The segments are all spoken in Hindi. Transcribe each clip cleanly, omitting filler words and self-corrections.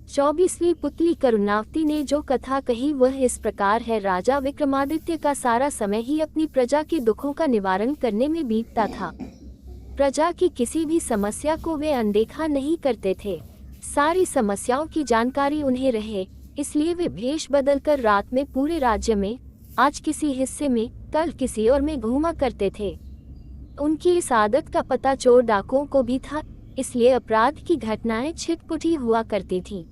24वीं पुतली करुणावती ने जो कथा कही वह इस प्रकार है। राजा विक्रमादित्य का सारा समय ही अपनी प्रजा के दुखों का निवारण करने में बीतता था। प्रजा की किसी भी समस्या को वे अनदेखा नहीं करते थे। सारी समस्याओं की जानकारी उन्हें रहे, इसलिए वे भेष बदलकर रात में पूरे राज्य में, आज किसी हिस्से में, कल किसी और में घूमा करते थे। उनकी इस आदत का पता चोर डाकुओं को भी था, इसलिए अपराध की घटनाएं छिटपुटी हुआ करती थीं।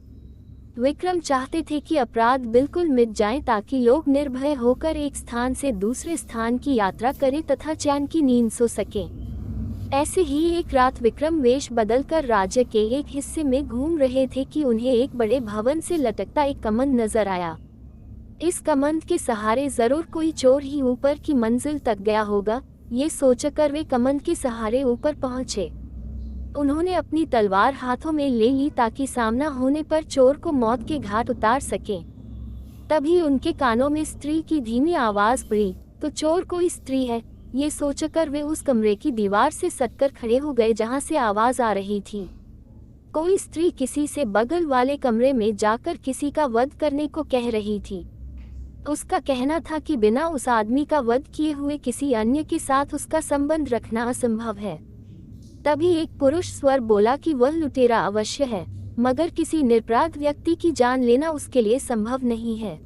विक्रम चाहते थे कि अपराध बिल्कुल मिट जाएं ताकि लोग निर्भय होकर एक स्थान से दूसरे स्थान की यात्रा करें तथा चैन की नींद सो सकें। ऐसे ही एक रात विक्रम वेश बदलकर राज्य के एक हिस्से में घूम रहे थे कि उन्हें एक बड़े भवन से लटकता एक कमंद नजर आया। इस कमंद के सहारे जरूर कोई चोर ही ऊपर की मंजिल तक गया होगा, ये सोचकर वे कमंद के सहारे ऊपर पहुंचे। उन्होंने अपनी तलवार हाथों में ले ली ताकि सामना होने पर चोर को मौत के घाट उतार सकें। तभी उनके कानों में स्त्री की धीमी आवाज पड़ी, तो चोर कोई स्त्री है, ये सोचकर वे उस कमरे की दीवार से सटकर खड़े हो गए जहां से आवाज आ रही थी। कोई स्त्री किसी से बगल वाले कमरे में जाकर किसी का वध करने को कह रही थी। उसका कहना था कि बिना उस आदमी का वध किए हुए किसी अन्य के साथ उसका संबंध रखना असंभव है। तभी एक पुरुष स्वर बोला कि वह लुटेरा अवश्य है, मगर किसी निरपराध व्यक्ति की जान लेना उसके लिए संभव नहीं है।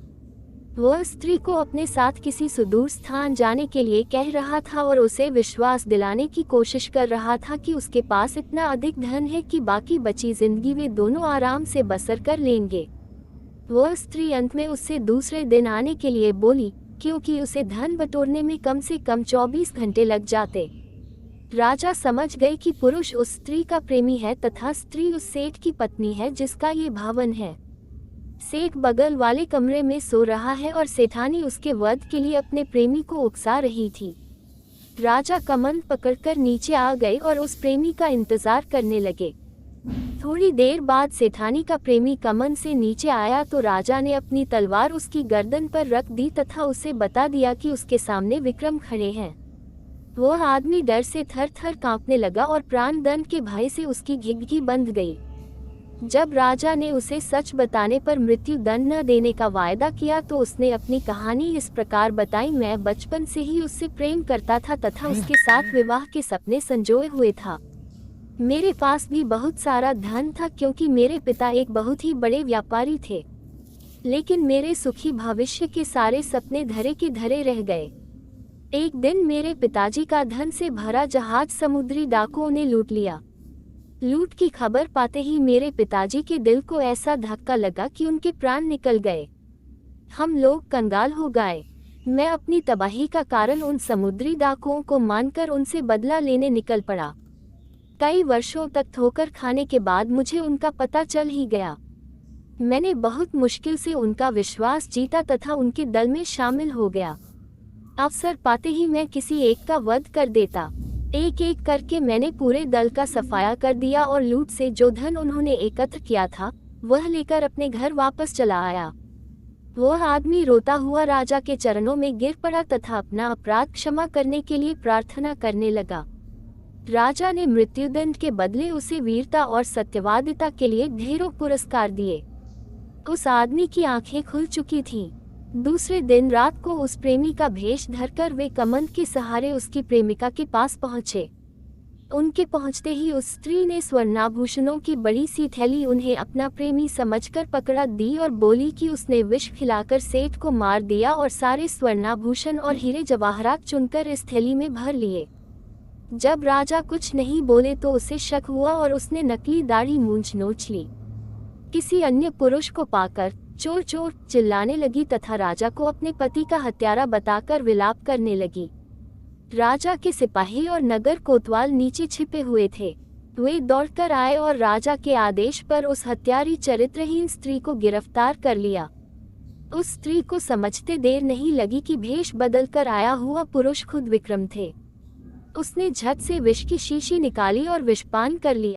वह स्त्री को अपने साथ किसी सुदूर स्थान जाने के लिए कह रहा था और उसे विश्वास दिलाने की कोशिश कर रहा था कि उसके पास इतना अधिक धन है कि बाकी बची जिंदगी वे दोनों आराम से बसर कर लेंगे। वह स्त्री अंत में उससे दूसरे दिन आने के लिए बोली, क्योंकि उसे धन बटोरने में कम से कम 24 घंटे लग जाते। राजा समझ गए कि पुरुष उस स्त्री का प्रेमी है तथा स्त्री उस सेठ की पत्नी है जिसका ये भवन है। सेठ बगल वाले कमरे में सो रहा है और सेठानी उसके वध के लिए अपने प्रेमी को उकसा रही थी। राजा कमंद पकड़कर नीचे आ गए और उस प्रेमी का इंतजार करने लगे। थोड़ी देर बाद सेठानी का प्रेमी कमंद से नीचे आया तो राजा ने अपनी तलवार उसकी गर्दन पर रख दी तथा उसे बता दिया कि उसके सामने विक्रम खड़े हैं। वह आदमी डर से थर थर कांपने लगा और प्राण दंड के भय से उसकी घिघी बंध गई। जब राजा ने उसे सच बताने पर मृत्यु दंड न देने का वायदा किया तो उसने अपनी कहानी इस प्रकार बताई, मैं बचपन से ही उससे प्रेम करता था तथा उसके साथ विवाह के सपने संजोए हुए था। मेरे पास भी बहुत सारा धन था क्योंकि मेरे पिता एक बहुत ही बड़े व्यापारी थे, लेकिन मेरे सुखी भविष्य के सारे सपने धरे के धरे रह गए। एक दिन मेरे पिताजी का धन से भरा जहाज समुद्री डाकुओं ने लूट लिया। लूट की खबर पाते ही मेरे पिताजी के दिल को ऐसा धक्का लगा कि उनके प्राण निकल गए। हम लोग कंगाल हो गए। मैं अपनी तबाही का कारण उन समुद्री डाकुओं को मानकर उनसे बदला लेने निकल पड़ा। कई वर्षों तक ठोकर खाने के बाद मुझे उनका पता चल ही गया। मैंने बहुत मुश्किल से उनका विश्वास जीता तथा उनके दल में शामिल हो गया। अवसर पाते ही मैं किसी एक का वध कर देता। एक एक करके मैंने पूरे दल का सफाया कर दिया और लूट से जो धन उन्होंने एकत्र किया था वह लेकर अपने घर वापस चला आया। वह आदमी रोता हुआ राजा के चरणों में गिर पड़ा तथा अपना अपराध क्षमा करने के लिए प्रार्थना करने लगा। राजा ने मृत्युदंड के बदले उसे वीरता और सत्यवादिता के लिए ढेरों पुरस्कार दिए। उस आदमी की आंखें खुल चुकी थीं। दूसरे दिन रात को उस प्रेमी का भेष धरकर वे कमंद के सहारे उसकी प्रेमिका के पास पहुंचे। उनके पहुंचते ही उस स्त्री ने स्वर्णाभूषणों की बड़ी सी थैली उन्हें अपना प्रेमी समझकर पकड़ा दी और बोली कि उसने विष खिलाकर सेठ को मार दिया और सारे स्वर्णाभूषण और हीरे जवाहरात चुनकर इस थैली में भर लिए। जब राजा कुछ नहीं बोले तो उसे शक हुआ और उसने नकली दाढ़ी मूंछ नोच ली। किसी अन्य पुरुष को पाकर चोर चोर चिल्लाने लगी तथा राजा को अपने पति का हत्यारा बताकर विलाप करने लगी। राजा के सिपाही और नगर कोतवाल नीचे छिपे हुए थे। वे दौड़कर आए और राजा के आदेश पर उस हत्यारी चरित्रहीन स्त्री को गिरफ्तार कर लिया। उस स्त्री को समझते देर नहीं लगी कि भेष बदलकर आया हुआ पुरुष खुद विक्रम थे। उसने झट से विष की शीशी निकाली और विषपान कर लिया।